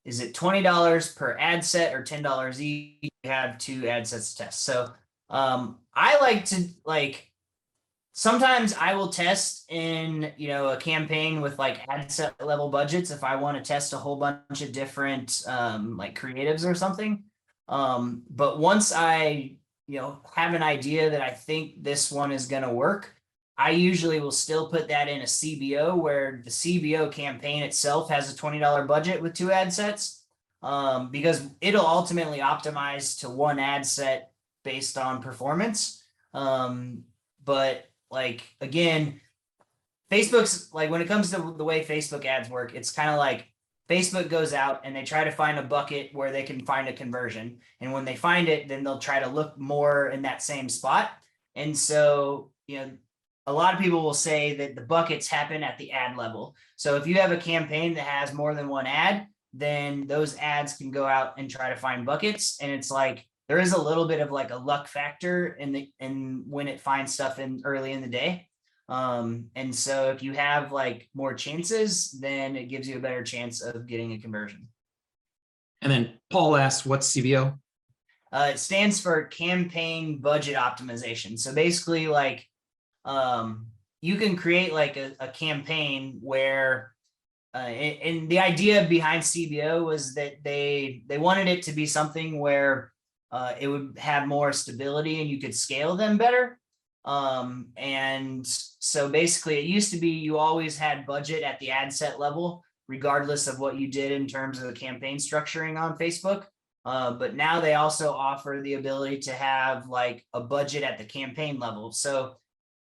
is it $20 per ad set or $10 each? You have 2 ad sets to test. So I like to sometimes I will test in, a campaign with like ad set level budgets if I want to test a whole bunch of different like creatives or something. But once I, have an idea that I think this one is going to work, I usually will still put that in a CBO where the CBO campaign itself has a $20 budget with 2 ad sets, because it'll ultimately optimize to 1 ad set based on performance. But like, again, Facebook's like, when it comes to the way Facebook ads work, it's kind of like Facebook goes out and they try to find a bucket where they can find a conversion. And when they find it, then they'll try to look more in that same spot. And so, a lot of people will say that the buckets happen at the ad level. So if you have a campaign that has more than 1 ad, then those ads can go out and try to find buckets. And it's like, there is a little bit of like a luck factor in when it finds stuff in early in the day. And so if you have like more chances, then it gives you a better chance of getting a conversion. And then Paul asks, what's CBO? It stands for campaign budget optimization. So basically like, you can create like a campaign where, and the idea behind CBO was that they wanted it to be something where it would have more stability and you could scale them better. And so basically it used to be you always had budget at the ad set level, regardless of what you did in terms of the campaign structuring on Facebook. But now they also offer the ability to have like a budget at the campaign level. So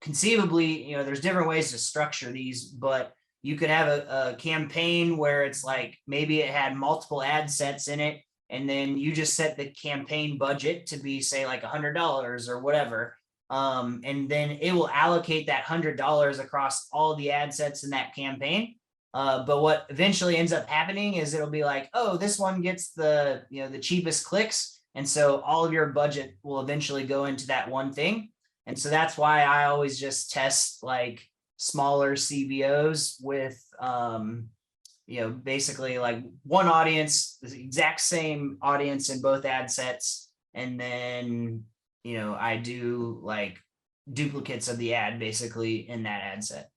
conceivably, there's different ways to structure these, but you could have a campaign where it's like, maybe it had multiple ad sets in it. And then you just set the campaign budget to be, say, like $100 or whatever. And then it will allocate that $100 across all the ad sets in that campaign. But what eventually ends up happening is it'll be like, oh, this one gets the cheapest clicks. And so all of your budget will eventually go into that one thing. And so that's why I always just test like smaller CBOs with, basically like one audience, the exact same audience in both ad sets. And then, I do like duplicates of the ad basically in that ad set.